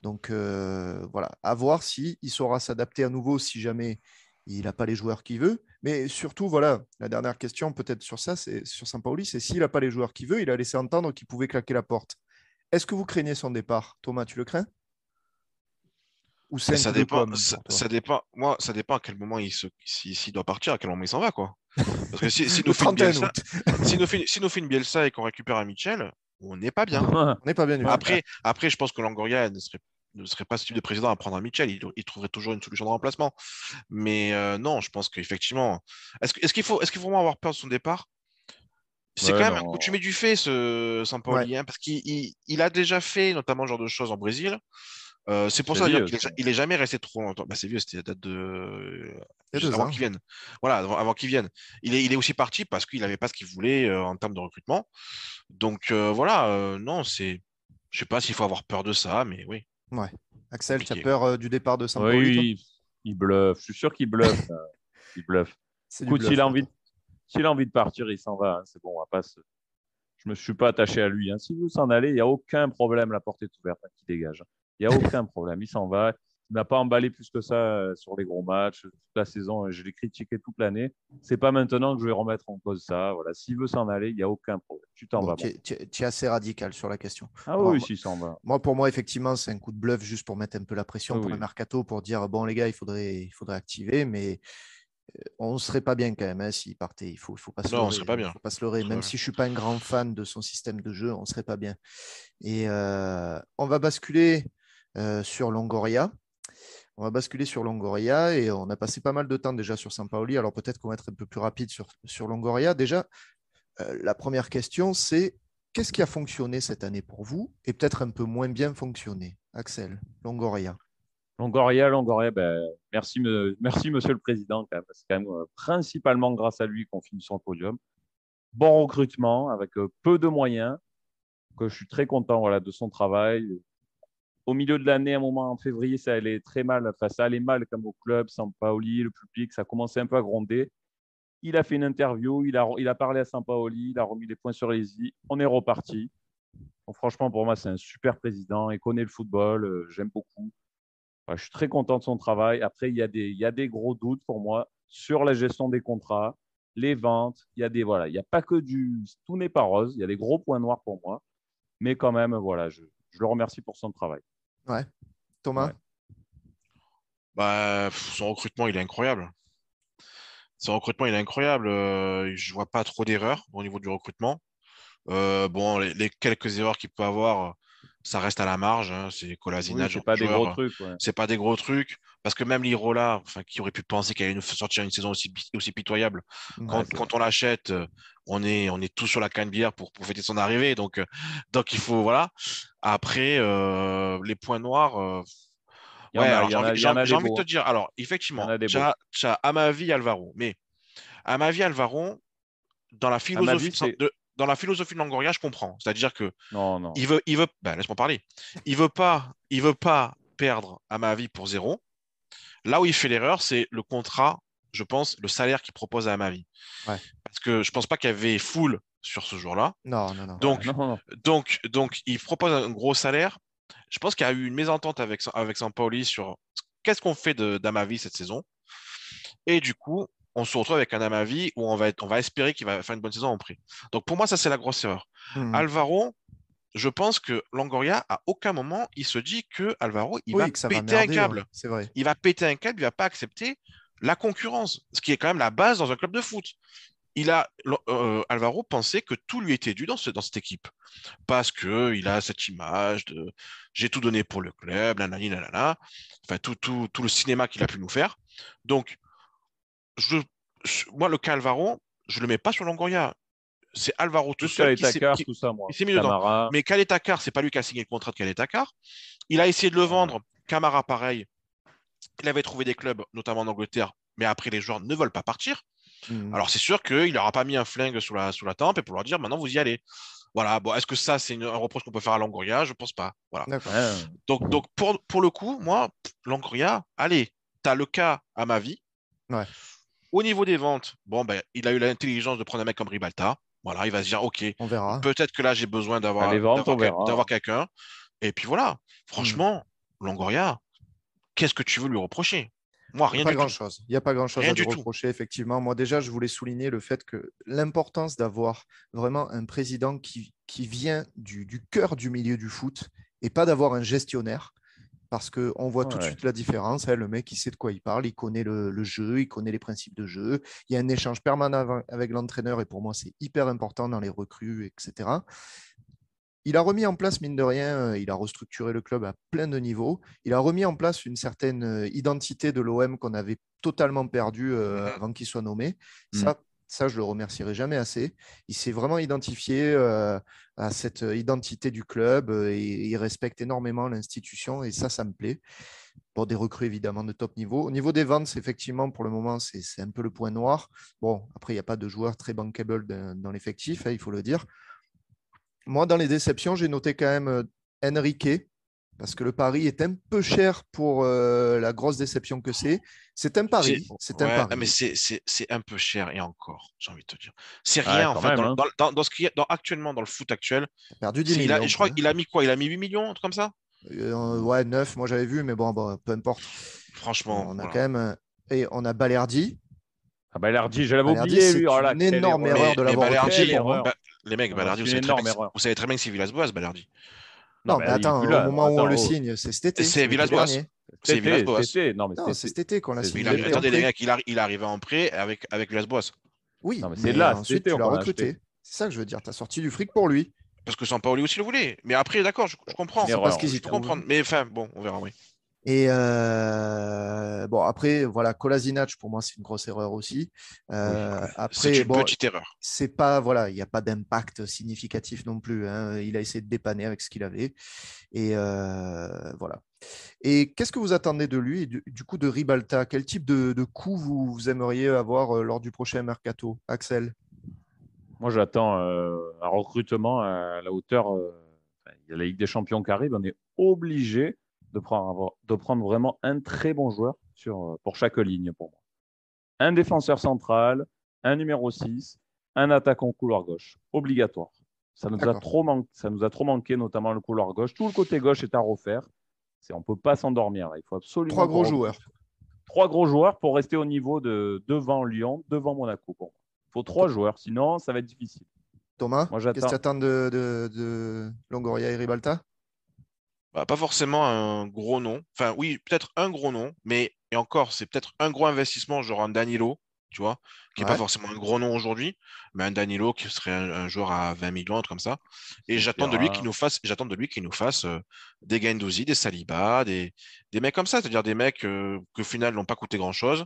Donc voilà, à voir si il saura s'adapter à nouveau si jamais il n'a pas les joueurs qu'il veut. Mais surtout, voilà, la dernière question peut-être sur ça, c'est sur Sampaoli, c'est s'il n'a pas les joueurs qu'il veut, il a laissé entendre qu'il pouvait claquer la porte. Est-ce que vous craignez son départ? Thomas, tu le crains? Ou c'est Et un coup de com' pour toi? ça dépend. Moi, ça dépend à quel moment s'il doit partir, à quel moment il s'en va, quoi. Parce que si nous Le fait une 31 Bielsa, août. si nous fait une Bielsa et qu'on récupère un Mitchell, on n'est pas bien. On n'est pas bien du tout. Après, je pense que Longoria ne serait pas ce type de président à prendre un Mitchell. Il trouverait toujours une solution de remplacement. Mais non, je pense qu'effectivement. Est-ce qu'il faut vraiment avoir peur de son départ? C'est Ouais, quand même un non. coutumier du fait, ce Ouais, Sampaoli, hein, parce qu'il a déjà fait notamment ce genre de choses en Brésil. C'est pour C'est ça d'ailleurs vieux qu'il aussi. est jamais resté trop longtemps. Bah, c'est vieux, c'était la date de il y a deux avant ans. qu'il vienne. Voilà, avant qu'il vienne. Il est aussi parti parce qu'il n'avait pas ce qu'il voulait en termes de recrutement. Donc voilà, non, je sais pas s'il faut avoir peur de ça, mais oui, Ouais. Axel, tu as compliqué. peur du départ de Sampaoli, toi? Oui, il bluffe. Je suis sûr qu'il bluffe, là. Il bluffe. C'est du Écoute, bluff pour toi. s'il a envie de partir, il s'en va, hein. C'est bon, on va pas se... Je ne me suis pas attaché à lui. Hein. Si vous s'en allez, il n'y a aucun problème. La porte est ouverte, hein, qui dégage. Il n'y a aucun problème. Il s'en va. Il n'a pas emballé plus que ça sur les gros matchs toute la saison. Je l'ai critiqué toute l'année. C'est pas maintenant que je vais remettre en cause ça. Voilà. S'il veut s'en aller, il n'y a aucun problème. Tu t'en Bon, vas. tu es assez radical sur la question. Ah Moi, oui, s'il s'en va. pour moi, effectivement, c'est un coup de bluff juste pour mettre un peu la pression Oui, pour le oui. mercato, pour dire, bon, les gars, il faudrait activer, mais on ne serait pas bien quand même hein, s'il partait. Il faut pas se Non, on leurrer. serait pas Il bien. faut pas se leurrer. On serait Même pas bien. si je ne suis pas un grand fan de son système de jeu, on ne serait pas bien. Et on va basculer sur Longoria. On va basculer sur Longoria et on a passé pas mal de temps déjà sur Sampaoli. Alors peut-être qu'on va être un peu plus rapide sur Longoria. Déjà, la première question, c'est qu'est-ce qui a fonctionné cette année pour vous et peut-être un peu moins bien fonctionné? Axel, Longoria. Longoria, ben, merci, Monsieur le Président. Quand même. C'est quand même principalement grâce à lui qu'on finit sur le podium. Bon recrutement avec peu de moyens, que je suis très content voilà, de son travail. Au milieu de l'année, à un moment en février, ça allait très mal. Enfin, ça allait mal comme au club, Sampaoli, le public, ça commençait un peu à gronder. Il a fait une interview, il a parlé à Sampaoli, il a remis les points sur les i. On est reparti. Donc, franchement, pour moi, c'est un super président. Il connaît le football, j'aime beaucoup. Enfin, je suis très content de son travail. Après, il y a des gros doutes pour moi sur la gestion des contrats, les ventes. Voilà, il y a pas que tout n'est pas rose. Il y a des gros points noirs pour moi. Mais quand même, voilà, je le remercie pour son travail. Ouais. Thomas? Ouais. Bah, son recrutement, il est incroyable. Son recrutement, il est incroyable. Je vois pas trop d'erreurs au niveau du recrutement. Bon, les quelques erreurs qu'il peut avoir, ça reste à la marge. Hein. C'est Oui, Kolasinac, c'est genre de pas des gros joueur. trucs. Ouais. C'est pas des gros trucs. Parce que même l'Irola, enfin, qui aurait pu penser qu'elle allait nous sortir une saison aussi pitoyable, Ouais, c'est vrai. quand on l'achète, on est tous sur la canne bière pour fêter son arrivée. Donc il faut, voilà. Après, les points noirs, Il y ouais, en a, alors il y en a, il y en a j'ai des envie de te beaux. dire, alors, Il y en effectivement, a des tu beaux. as, à ma vie Alvaro, mais à ma vie Alvaro, dans la À ma philosophie vie, c'est. dans la philosophie de Longoria, je comprends. C'est-à-dire que Non, non. ben, laisse-moi parler. Il veut pas perdre à ma vie pour zéro. Là où il fait l'erreur, c'est le contrat, je pense, le salaire qu'il propose à ma vie. Ouais. Parce que je pense pas qu'il y avait full sur ce jour-là. Non, non, non. Ouais, Donc, non, non. il propose un gros salaire. Je pense qu'il y a eu une mésentente avec Sampaoli sur qu'est-ce qu'on fait d'Amavi cette saison. Et du coup, on se retrouve avec un Amavi où on va espérer qu'il va faire une bonne saison en prix. Donc pour moi, ça, c'est la grosse erreur. Mhm. Alvaro, je pense que Longoria, à aucun moment, il se dit que Alvaro, il va Oui, que ça va péter un merder, ouais, câble. c'est vrai. Il va péter un câble, il va pas accepter la concurrence, ce qui est quand même la base dans un club de foot. Alvaro pensait que tout lui était dû dans cette équipe parce que il a cette image de j'ai tout donné pour le club, nanani, nanana, enfin tout le cinéma qu'il a pu nous faire. Donc je, moi le cas Alvaro, je le mets pas sur Longoria. C'est Alvaro tout Plus seul Takar, tout ça, moi. qui s'est mis dedans. Camara. Mais Khaled Takar, c'est pas lui qui a signé le contrat de Khaled Takar. Il a essayé de le Ouais. vendre. Camara, pareil. Il avait trouvé des clubs, notamment en Angleterre, mais après les joueurs ne veulent pas partir. Mhm. Alors c'est sûr qu'il n'aura pas mis un flingue sous la tempe et pour leur dire maintenant vous y allez. Voilà, bon, est-ce que ça c'est un reproche qu'on peut faire à Longoria? Je pense pas. Voilà. D'accord. Ouais. Donc pour le coup, moi, Longoria, allez, tu as le cas à ma vie. Ouais, Au niveau des ventes, bon, ben, il a eu l'intelligence de prendre un mec comme Ribalta. Voilà, il va se dire, OK, on verra. peut-être que là, j'ai besoin Les ventes, on verra. d'avoir quelqu'un. Et puis voilà, Mhm. franchement, Longoria, qu'est-ce que tu veux lui reprocher? Moi, Il n'y a rien pas du tout. grand-chose. Il n'y a pas grand-chose Rien à lui du tout. reprocher, effectivement. Moi, déjà, je voulais souligner le fait que l'importance d'avoir vraiment un président qui vient du cœur du milieu du foot et pas d'avoir un gestionnaire. Parce qu'on voit tout de Ouais. suite la différence. Hein. Le mec, il sait de quoi il parle, il connaît le jeu, il connaît les principes de jeu. Il y a un échange permanent avec l'entraîneur et pour moi, c'est hyper important dans les recrues, etc. Il a remis en place, mine de rien, il a restructuré le club à plein de niveaux. Il a remis en place une certaine identité de l'OM qu'on avait totalement perdue Mhm. avant qu'il soit nommé. Mm. Ça, je le remercierai jamais assez. Il s'est vraiment identifié à cette identité du club et il respecte énormément l'institution et ça me plaît. Pour des recrues évidemment de top niveau. Au niveau des ventes, effectivement, pour le moment, c'est un peu le point noir. Bon, après, il n'y a pas de joueurs très bankable dans l'effectif, hein, il faut le dire. Moi, dans les déceptions, j'ai noté quand même Enrique, parce que le pari est un peu cher pour la grosse déception que c'est. C'est un pari. C'est un Ouais, pari. mais c'est un peu cher et encore, j'ai envie de te dire. C'est Ouais, rien en quand fait même, hein. dans ce qui est actuellement dans le foot actuel. T'as perdu 10 millions, Je quoi. crois qu'il a mis quoi? Il a mis 8 millions, un truc comme ça? Ouais, 9, moi j'avais vu, mais bon, peu importe. Franchement, On a voilà. quand même. Et on a Balerdi. Ah, Balerdi, je l'avais Balerdi, oublié, lui. c'est Oh là, une quelle énorme erreur. erreur de Mais l'avoir recruté Quelle Balerdi, pour moi. erreur. les mecs, Non, Balerdi, c'est une énorme erreur. vous savez très bien que c'est Villas-Boas, Balerdi. Non, Non, mais mais il est attends, plus au là. moment où on Attends, le oh. signe, c'est cet été, C'est c'est l'été Villas-Boas. dernier. C'est Cet Villas-Boas. été. Non, mais Non, c'est cet été qu'on l'a c'est signé. cet Il a été été. en Attendez, les prêt. mecs, il est arrivé en prêt avec Villas-Boas. Oui, Non, mais c'est mais là, cet ensuite, été tu l'as qu'on l'a acheté. recruté. C'est ça que je veux dire. Tu as sorti du fric pour lui. Parce que Sampaoli aussi le voulait. Mais après, d'accord, je Une comprends. C'est parce erreur. qu'ils Je y peux trouvent. comprendre. Mais enfin, bon, on verra, oui. Et bon, après, voilà, Kolasinac, pour moi, c'est une grosse erreur aussi. Oui. C'est Après, une bon, petite erreur. c'est pas, voilà, il n'y a pas d'impact significatif non plus, hein. Il a essayé de dépanner avec ce qu'il avait. Et voilà. Et qu'est-ce que vous attendez de lui, du coup, de Ribalta? Quel type de coup vous aimeriez avoir lors du prochain mercato, Axel? Moi, j'attends un recrutement à la hauteur. Il y a la Ligue des Champions qui arrive. On est obligé de prendre vraiment un très bon joueur pour chaque ligne pour moi. Un défenseur central, un numéro 6, un attaquant couloir gauche. Obligatoire. D'accord. Ça nous a trop manqué, notamment le couloir gauche. Tout le côté gauche est à refaire. On ne peut pas s'endormir. Il faut Trois absolument gros qu'on joueurs. recrute 3 gros joueurs pour rester au niveau de devant Lyon, devant Monaco. Pour moi. Il faut 3 joueurs, sinon ça va être difficile. Thomas, Moi, qu'est-ce que tu j'attends. attends de Longoria et Ribalta? Bah, pas forcément un gros nom. Enfin, oui, peut-être un gros nom, mais et encore, c'est peut-être un gros investissement, genre un Danilo, tu vois, qui n'est pas Ouais, forcément un gros nom aujourd'hui, mais un Danilo qui serait un joueur à 20 millions, un truc comme ça. Et Suffira. j'attends de lui qu'il nous fasse des Guendouzi, des Saliba, des mecs comme ça, c'est-à-dire des mecs que au final n'ont pas coûté grand-chose.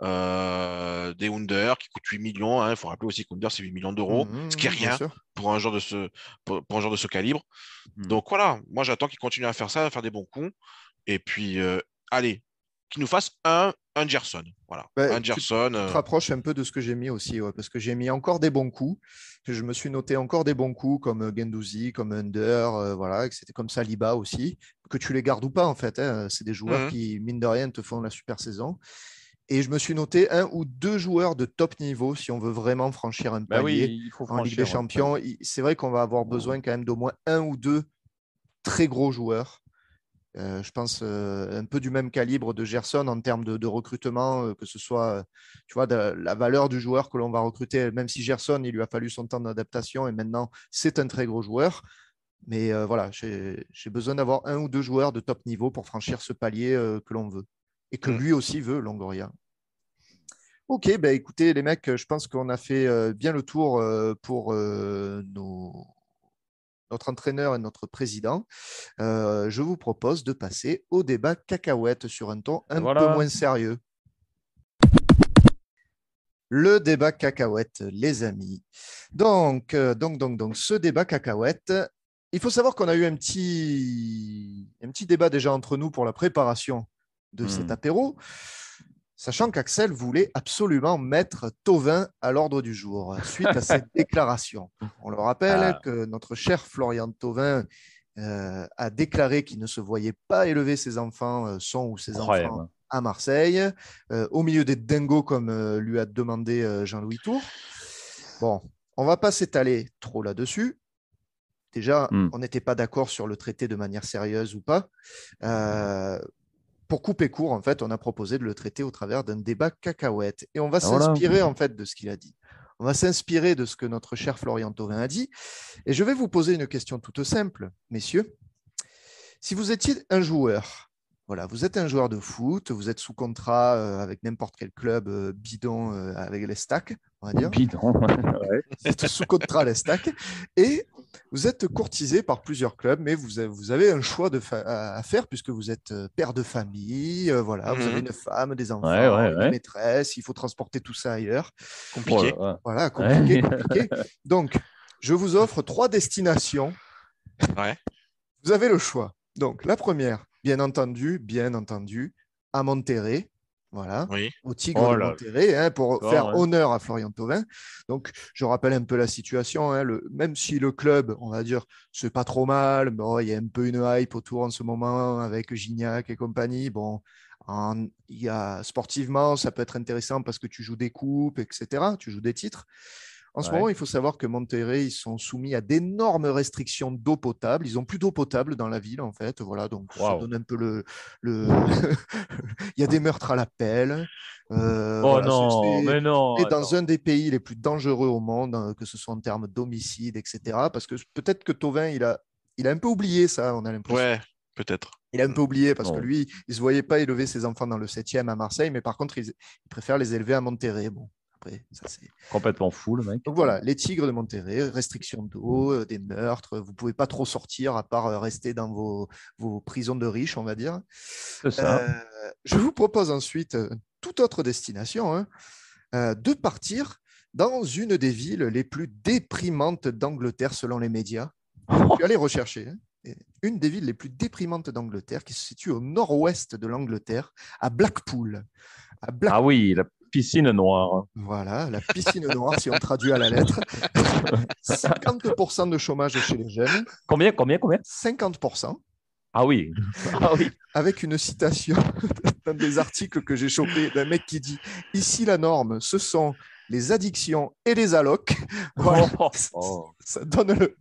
Des Under qui coûtent 8 millions. Il faut rappeler aussi qu'Under, c'est 8 millions d'euros, ce qui est bien rien sûr. pour un joueur pour un joueur de ce calibre. Hmm. Donc voilà, moi j'attends qu'il continue à faire ça, à faire des bons coups. Et puis, allez, qu'il nous fasse un Gerson. Voilà, Bah, un Gerson. tu te rapproches un peu de ce que j'ai mis aussi, ouais, parce que j'ai mis encore des bons coups. Je me suis noté encore des bons coups comme Guendouzi, comme Under, voilà, et que c'était comme Saliba aussi, que tu les gardes ou pas en fait, hein. C'est des joueurs Mhm. qui, mine de rien, te font la super saison. Et je me suis noté un ou deux joueurs de top niveau si on veut vraiment franchir un Ben palier oui, il faut en Ligue des franchir le palier. Champions. C'est vrai qu'on va avoir besoin quand même d'au moins un ou deux très gros joueurs. Je pense un peu du même calibre de Gerson en termes de recrutement, que ce soit tu vois, de la valeur du joueur que l'on va recruter, même si Gerson, il lui a fallu son temps d'adaptation et maintenant c'est un très gros joueur. Mais voilà, j'ai besoin d'avoir un ou deux joueurs de top niveau pour franchir ce palier que l'on veut et que Mhm. lui aussi veut, Longoria. Ok, bah écoutez les mecs, je pense qu'on a fait bien le tour pour notre entraîneur et notre président. Je vous propose de passer au débat cacahuète sur un ton Et un peu voilà. moins sérieux. Le débat cacahuète, les amis. Donc, ce débat cacahuète, il faut savoir qu'on a eu un petit débat déjà entre nous pour la préparation de cet Hmm. apéro, sachant qu'Axel voulait absolument mettre Thauvin à l'ordre du jour suite à cette déclaration. On le rappelle Ah, que notre cher Florian Thauvin a déclaré qu'il ne se voyait pas élever ses enfants, son ou ses enfants, incroyable. à Marseille, au milieu des dingos, comme lui a demandé Jean-Louis Tour. Bon, on ne va pas s'étaler trop là-dessus. Déjà, Hmm. on n'était pas d'accord sur le traiter de manière sérieuse ou pas. Euh, pour couper court, en fait, on a proposé de le traiter au travers d'un débat cacahuète. Et on va Ah, voilà. s'inspirer, en fait, de ce qu'il a dit. On va s'inspirer de ce que notre cher Florian Thauvin a dit. Et je vais vous poser une question toute simple, messieurs. Si vous étiez un joueur, voilà, vous êtes un joueur de foot, vous êtes sous contrat avec n'importe quel club bidon avec les stacks, on va dire. Bidon. Ouais. Vous êtes sous contrat les stacks et vous êtes courtisé par plusieurs clubs, mais vous avez un choix à faire puisque vous êtes père de famille, voilà, vous avez Mhm. une femme, des Ouais, enfants, ouais, une ouais. maîtresse, il faut transporter tout ça ailleurs. Oh Compliqué. là Voilà, là. compliqué, Ouais. compliqué. Donc, je vous offre 3 destinations. Ouais. Vous avez le choix. Donc, la première, bien entendu, à Monterrey. Voilà, Oui. au Tigre de Monterrey, hein, pour faire honneur à Florian Thauvin. Donc, je rappelle un peu la situation. Hein, même si le club, on va dire, c'est pas trop mal, bon, il y a un peu une hype autour en ce moment avec Gignac et compagnie. Bon, sportivement, ça peut être intéressant parce que tu joues des coupes, etc. Tu joues des titres. En ce moment, il faut savoir que Monterrey, ils sont soumis à d'énormes restrictions d'eau potable. Ils n'ont plus d'eau potable dans la ville, en fait. Voilà, donc ça donne un peu le... Il y a des meurtres à la pelle. Voilà, non, mais non. Et dans un des pays les plus dangereux au monde, hein, que ce soit en termes d'homicide, etc. Parce que peut-être que Thauvin, il a un peu oublié ça, on a l'impression. Ouais, peut-être. Il a un peu oublié parce que lui, il ne se voyait pas élever ses enfants dans le 7e à Marseille, mais par contre, il préfère les élever à Monterrey. Bon. Après, ça, c'est complètement fou, le mec. Donc voilà, les Tigres de Monterrey, restriction d'eau, des meurtres, vous ne pouvez pas trop sortir à part rester dans vos prisons de riches, on va dire. C'est ça. Je vous propose ensuite toute autre destination, hein, de partir dans une des villes les plus déprimantes d'Angleterre selon les médias. Je suis allé rechercher. Hein, une des villes les plus déprimantes d'Angleterre qui se situe au nord-ouest de l'Angleterre, à Blackpool. Ah oui, la piscine noire. Voilà, la piscine noire, si on traduit à la lettre. 50% de chômage chez les jeunes. Combien 50%. Ah oui. Avec une citation dans des articles que j'ai chopés d'un mec qui dit « Ici, la norme, ce sont les addictions et les allocs. » Voilà. Ça donne le...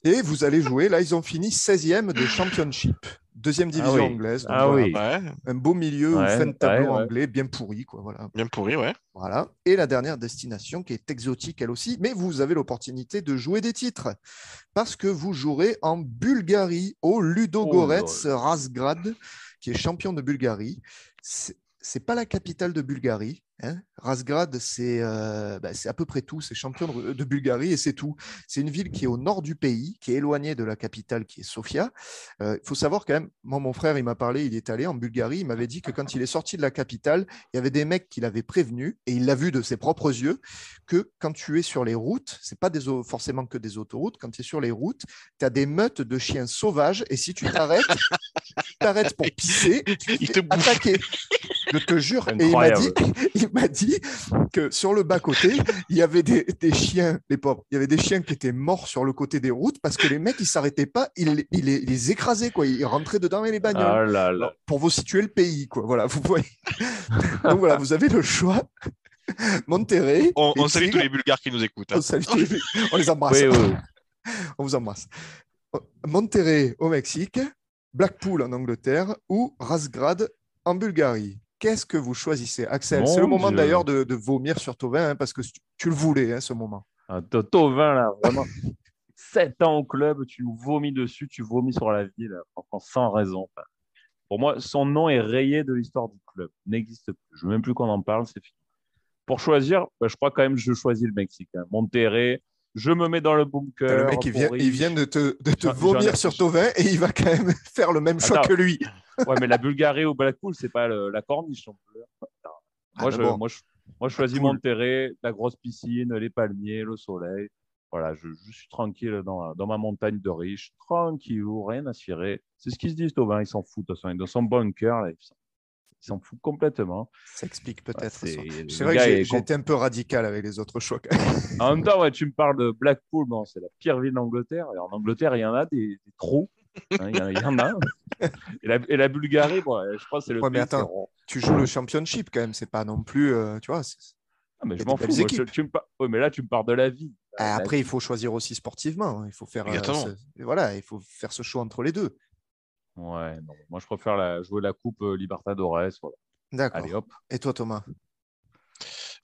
Et vous allez jouer, là, ils ont fini 16e de Championship. Deuxième division anglaise. Donc voilà, un beau milieu ou fin de tableau anglais, bien pourri. Quoi, voilà. Bien pourri, ouais. Voilà. Et la dernière destination qui est exotique elle aussi, mais vous avez l'opportunité de jouer des titres parce que vous jouerez en Bulgarie au Ludogorets Razgrad, qui est champion de Bulgarie. C'est pas la capitale de Bulgarie. Hein. Razgrad, c'est à peu près tout. C'est champion de Bulgarie et c'est tout. C'est une ville qui est au nord du pays, qui est éloignée de la capitale, qui est Sofia. Il faut savoir quand même, moi, mon frère, il m'a parlé, il est allé en Bulgarie. Il m'avait dit que quand il est sorti de la capitale, il y avait des mecs qui l'avaient prévenu et il l'a vu de ses propres yeux que quand tu es sur les routes, c'est pas forcément que des autoroutes. Quand tu es sur les routes, tu as des meutes de chiens sauvages et si tu t'arrêtes pour pisser, tu te fais attaquer. Je te jure. Incroyable. Et il m'a dit que sur le bas-côté, il y avait des chiens, les pauvres, il y avait des chiens qui étaient morts sur le côté des routes parce que les mecs, ils ne s'arrêtaient pas, ils les écrasaient, quoi. Ils rentraient dedans et les bagnoles. Ah là là. Alors, pour vous situer le pays, quoi. Voilà, vous voyez. Donc voilà, vous avez le choix. Monterrey. On salue tous les Bulgares qui nous écoutent. Hein. On les embrasse. Oui. On vous embrasse. Monterrey au Mexique, Blackpool en Angleterre ou Razgrad en Bulgarie. Qu'est-ce que vous choisissez, Axel? C'est le moment d'ailleurs de vomir sur Thauvin, hein, parce que tu le voulais, hein, ce moment. Thauvin, là, vraiment. 7 ans au club, tu nous vomis dessus, tu vomis sur la ville, sans raison. Enfin, pour moi, son nom est rayé de l'histoire du club. Il n'existe plus. Je ne veux même plus qu'on en parle, c'est fini. Pour choisir, je crois quand même que je choisis le Mexique. Hein. Monterrey, je me mets dans le bunker. Le mec, il vient de te vomir sur Thauvin et il va quand même faire le même choix que lui. Ouais, mais la Bulgarie ou Blackpool, c'est pas la corniche non plus. Moi, je choisis Monterrey, la grosse piscine, les palmiers, le soleil. Voilà, je suis tranquille dans ma montagne de riches, tranquille, rien à cirer. C'est ce qu'ils se disent, Thauvin, ils s'en foutent. De toute façon, dans son bunker, là, il s'en fout complètement. Ça explique peut-être. C'est vrai que j'ai été un peu radical avec les autres choix. En même temps, tu me parles de Blackpool, bon, c'est la pire ville d'Angleterre. Et en Angleterre, il y en a des trous. Hein, il y en a. Et la Bulgarie, bon, je crois que c'est le pays. Mais attends, tu joues le championship quand même, c'est pas non plus. Tu vois. Mais je m'en fous. Mais là, tu me parles de la vie. Après, il faut choisir aussi sportivement. Il faut faire. Il faut faire ce choix entre les deux. Ouais, non. Moi, je préfère jouer la Coupe Libertadores. Voilà. D'accord. Allez, hop. Et toi, Thomas?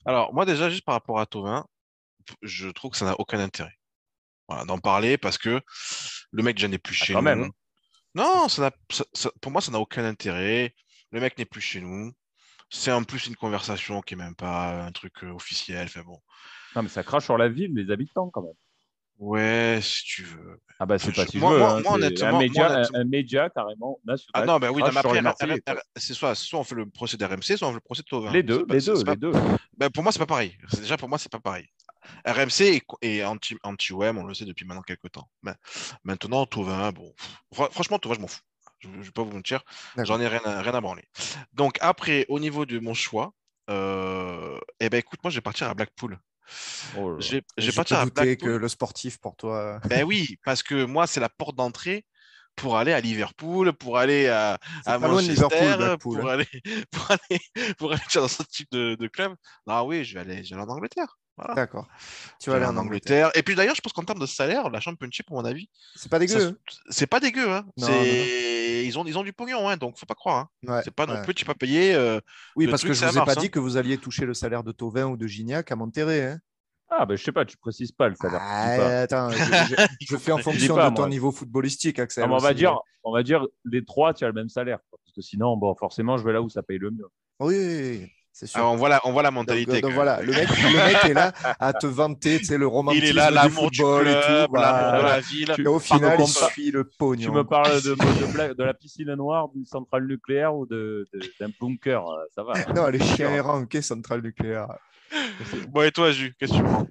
Alors, moi, déjà, juste par rapport à Thauvin, je trouve que ça n'a aucun intérêt. Voilà, d'en parler parce que le mec déjà n'est plus chez nous. Même. Non, pour moi, ça n'a aucun intérêt. Le mec n'est plus chez nous. C'est en plus une conversation qui n'est même pas un truc officiel. Enfin bon. Non, mais ça crache sur la ville, les habitants quand même. Ouais, si tu veux. Ah bah c'est pas si je veux. Moi, honnêtement, un média carrément national. Ah non, ben oui, non, mais après, c'est soit on fait le procès d'RMC, soit on fait le procès de Thauvin. Les deux. Ben, pour moi, c'est pas pareil. Déjà, pour moi, c'est pas pareil. RMC est anti-WEM, on le sait depuis maintenant quelques temps. Mais maintenant, Thauvin, bon. Franchement, Thauvin, je m'en fous. Je ne vais pas vous mentir. D'accord. J'en ai rien à branler. Donc, après, au niveau de mon choix, eh ben, écoute, moi, je vais partir à Blackpool. Oh là Je là. vais, je Et vais je peux partir à douter que Blackpool. le sportif, pour toi, Ben oui, parce que moi, c'est la porte d'entrée pour aller à Liverpool, pour aller c'est à pas loin de Liverpool, Manchester, Blackpool. pour Hein. aller, pour aller, pour aller dans ce type de club. Ah oui, je vais aller en Angleterre. Voilà. D'accord. Tu Je vas vais aller aller en en Angleterre. Angleterre. Et puis d'ailleurs, je pense qu'en termes de salaire, la Championship, à mon avis, C'est pas ça, dégueu. Hein. c'est pas dégueu. Hein. Non, non, non. Ils ont du pognon, hein, donc faut pas croire. Hein. Ouais, C'est pas non ouais. plus, tu peux pas payer Oui, le parce que truc, je c'est à vous ai pas Mars. Hein. dit que vous alliez toucher le salaire de Thauvin ou de Gignac à Monterrey. Hein. Ah, ben je sais pas, tu précises pas le salaire. Tu dis pas. Ah, attends, Il je faut fais en pas- Je dis fonction de pas, ton moi. niveau footballistique, Non, Axel mais aussi. Hein. on va dire les trois, tu as le même salaire, quoi. Parce que sinon, bon, forcément, je vais là où ça paye le mieux. Oui, oui, oui, c'est sûr. Alors, on voit la mentalité Donc quand même. voilà, le mec est là à te vanter, tu sais, le Il est là, romantisme du l'amour du football et tout. club, l'amour de Voilà. la ville. Et au Tu me final, il compa- suit le tu me pognon. parles de la piscine noire, d'une centrale nucléaire ou d'un bunker. Ça va. Non, les C'est chiens sûr. errants, ok, centrale nucléaire. Bon, et toi, Jus, qu'est-ce que tu prends?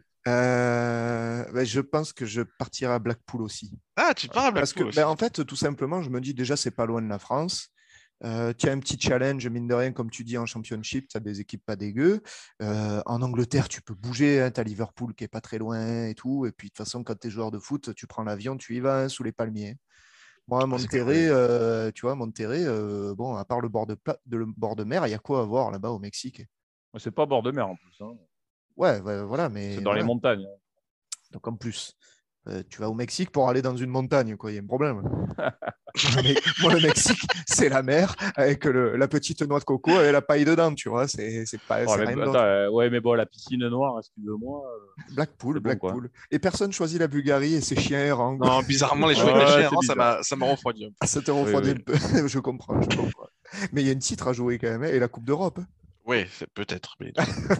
Ben, je pense que je partirai à Blackpool aussi. Ah, tu pars à Parce que, Blackpool aussi. ben, en fait, tout simplement, je me dis déjà, c'est pas loin de la France. Tu as un petit challenge, mine de rien, comme tu dis, en championship, tu as des équipes pas dégueu. En Angleterre, tu peux bouger, hein, tu as Liverpool qui est pas très loin et tout. Et puis, de toute façon, quand tu es joueur de foot, tu prends l'avion, tu y vas hein, sous les palmiers. Moi, Ah, c'est bien, Monterrey, ouais. tu vois, Monterrey, bon, à part le bord de mer, il y a quoi à voir là-bas au Mexique? C'est pas bord de mer en plus. Hein. Ouais, voilà, C'est mais dans les voilà. montagnes. Hein. Donc, en plus, tu vas au Mexique pour aller dans une montagne, quoi. Il y a un problème. Moi, le Mexique, c'est la mer avec la petite noix de coco et la paille dedans, tu vois. Oh, C'est rien attends, d'autre. ouais, mais bon, la piscine noire, excuse-moi, Blackpool, c'est bon quoi. Blackpool. Et personne choisit la Bulgarie et ses chiens errants. Non, bizarrement, les Ouais, chiens c'est errants, bizarre. ça m'a refroidi un peu. Ça te Oui, refroidit oui. un peu. Je comprends, je comprends. Mais il y a une titre à jouer quand même, hein, et la Coupe d'Europe. Oui, peut-être. Mais...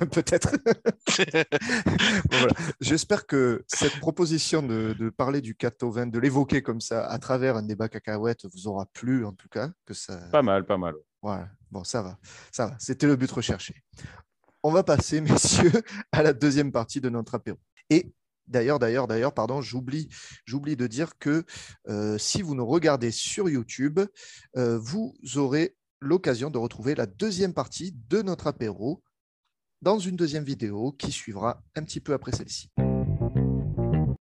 Peut-être. Bon, voilà. J'espère que cette proposition de parler du Catovin, de l'évoquer comme ça à travers un débat cacahuète vous aura plu en tout cas. Que ça... Pas mal, pas mal. Voilà. Bon, ça va. Ça va. C'était le but recherché. On va passer, messieurs, à la deuxième partie de notre apéro. Et d'ailleurs, pardon, j'oublie de dire que si vous nous regardez sur YouTube, vous aurez l'occasion de retrouver la deuxième partie de notre apéro dans une deuxième vidéo qui suivra un petit peu après celle-ci.